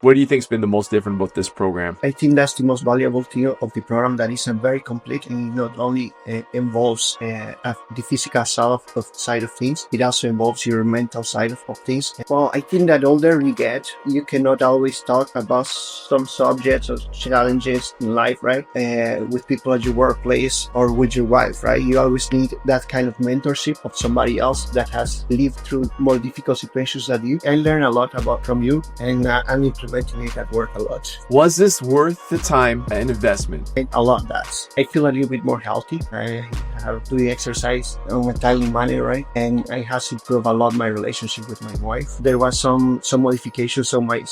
What do you think's been the most different about this program? I think that's the most valuable thing of the program, that is very complete, and it not only involves the physical side of things, it also involves your mental side of things. Well, I think that older you get, you cannot always talk about some subjects or challenges in life, right? With people at your workplace or with your wife, right? You always need that kind of mentorship of somebody else that has lived through more difficult situations than you. I learn a lot from you, and I'm implementing it at work a lot. Was this worth the time and investment? A lot. That I feel a little bit more healthy. I have to do exercise on a timely manner, right? And I has improved a lot my relationship with my wife. There was some modifications on my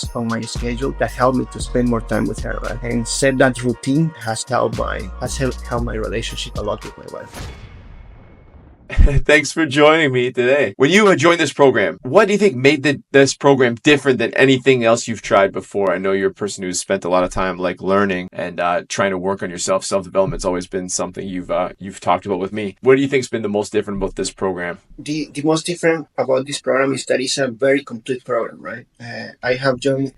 schedule that helped me to spend more time with her, right? And set that routine has helped my relationship a lot with my wife. Thanks for joining me today. When you joined this program, what do you think made this program different than anything else you've tried before? I know you're a person who's spent a lot of time learning and trying to work on yourself. Self-development's always been something you've talked about with me. What do you think's been the most different about this program? The most different about this program is that it's a very complete program, right? I have joined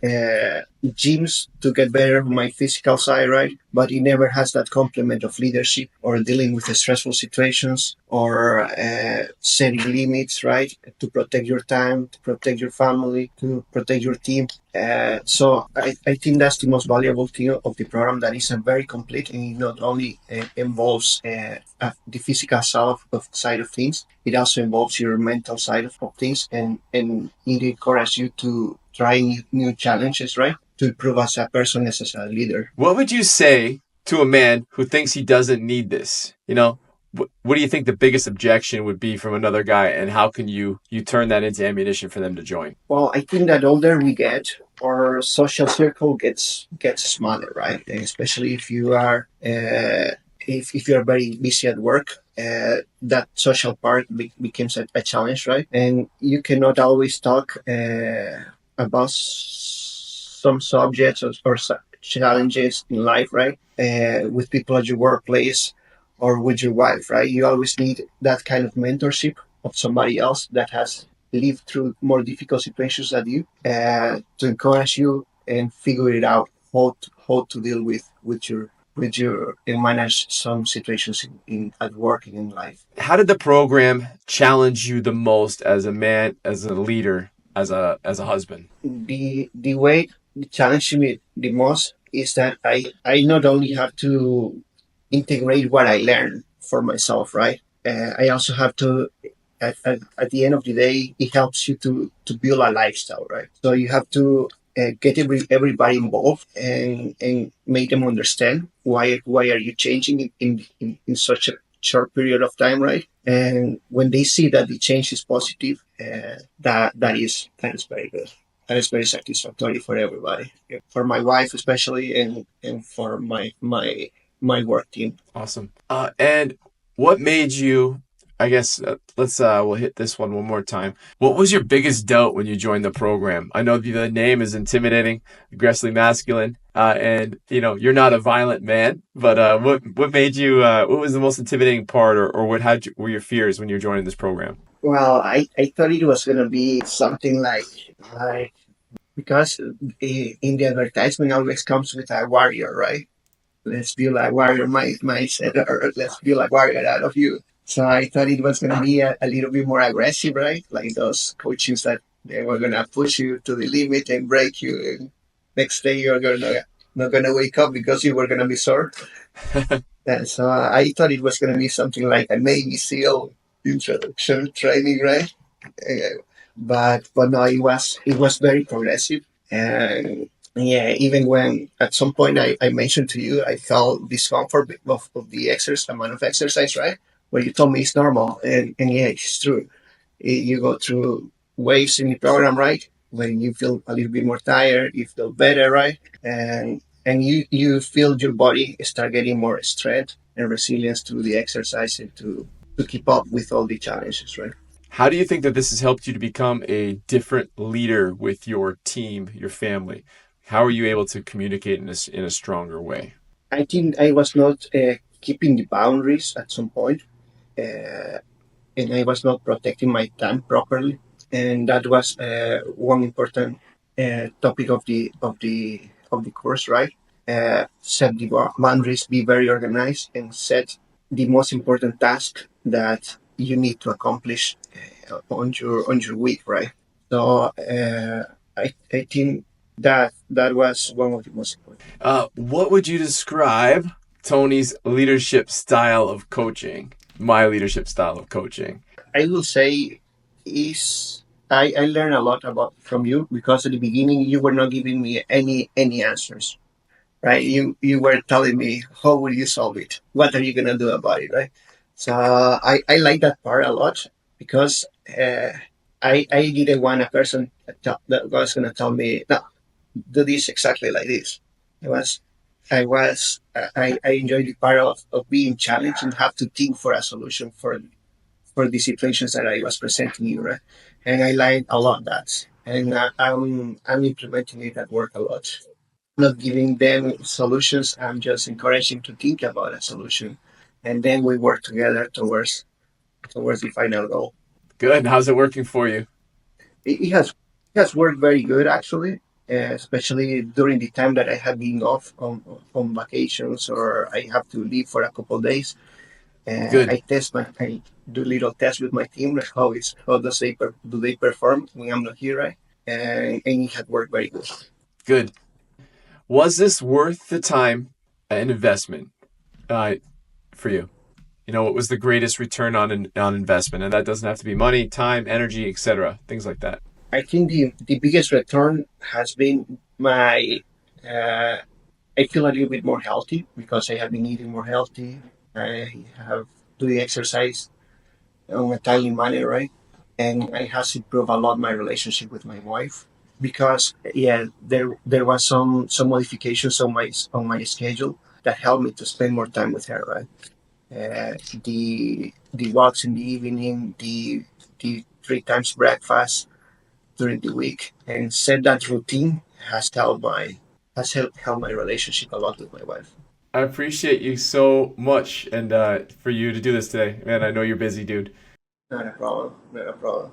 gyms to get better on my physical side, right? But it never has that complement of leadership or dealing with the stressful situations or setting limits, right? To protect your time, to protect your family, to protect your team. So I think that's the most valuable thing of the program, that is very complete, and it not only involves the physical side of things, it also involves your mental side of things, and it encourages you to try new challenges, right? To improve as a person, as a leader. What would you say to a man who thinks he doesn't need this? What do you think the biggest objection would be from another guy, and how can you turn that into ammunition for them to join? Well, I think that older we get, our social circle gets smaller, right? And especially if you are if you are very busy at work, that social part becomes a challenge, right? And you cannot always talk about some subjects or challenges in life, right? With people at your workplace or with your wife, right? You always need that kind of mentorship of somebody else that has lived through more difficult situations than you, to encourage you and figure it out how to deal with your and manage some situations at work and in life. How did the program challenge you the most as a man, as a leader, as a husband? The way it challenged me the most is that I not only have to integrate what I learned for myself, right? I also have to, at the end of the day, it helps you to build a lifestyle, right? So you have to get everybody involved and make them understand why are you changing in such a short period of time, right? And when they see that the change is positive, that is very good. That is very satisfactory for everybody, for my wife especially, and for my work team. Awesome. And what made you, I guess, we'll hit this one more time. What was your biggest doubt when you joined the program? I know the name is intimidating, aggressively masculine, and you're not a violent man, but what made you, what was the most intimidating part, or what were your fears when you were joining this program? Well, I thought it was going to be something like, because in the advertisement always comes with a warrior, right? Let's build a warrior mindset, or let's build a warrior out of you. So I thought it was going to be a little bit more aggressive, right? Like those coaches that they were going to push you to the limit and break you. And next day you're not going to wake up because you were going to be sore. And so I thought it was going to be something like a Navy SEAL introduction training, right? But no, it was very progressive. And yeah, even when at some point I mentioned to you, I felt discomfort of the amount of exercise, right? Where you told me it's normal. And yeah, it's true. You go through waves in the program, right? When you feel a little bit more tired, you feel better, right? And you feel your body start getting more strength and resilience through the exercise, and to keep up with all the challenges, right? How do you think that this has helped you to become a different leader with your team, your family? How are you able to communicate in a stronger way? I think I was not keeping the boundaries at some point, and I was not protecting my time properly. And that was one important topic of the course, right? Set the boundaries, be very organized, and set the most important task that you need to accomplish on your week, right? So I think that was one of the most important. What would you describe Tony's leadership style of coaching? My leadership style of coaching. I will say is I learned a lot about from you because at the beginning you were not giving me any answers, right? You were telling me how will you solve it, what are you gonna do about it, right? So I like that part a lot because I didn't want a person that was gonna tell me no, do this exactly like this. I was I enjoyed the part of being challenged and have to think for a solution for the situations that I was presenting you, right? And I like a lot that, and I'm implementing it at work a lot. Not giving them solutions, I'm just encouraging to think about a solution, and then we work together towards the final goal. Good. How's it working for you? It has worked very good actually, especially during the time that I have been off on vacations or I have to leave for a couple of days. Good. I do little tests with my team, like how does do they perform when I'm not here, right? And it had worked very good. Good. Was this worth the time and investment uh, for you? You know, what was the greatest return on investment? And that doesn't have to be money, time, energy, etc. Things like that. I think the biggest return has been my. Uh, I feel a little bit more healthy because I have been eating more healthy. I have doing exercise on a timely manner, right? And it has improved a lot my relationship with my wife because yeah, there was some modifications on my schedule that helped me to spend more time with her, right? The walks in the evening, the three times breakfast during the week, and set that routine helped my relationship a lot with my wife. I appreciate you so much and for you to do this today. Man, I know you're busy, dude. Not a problem. Not a problem.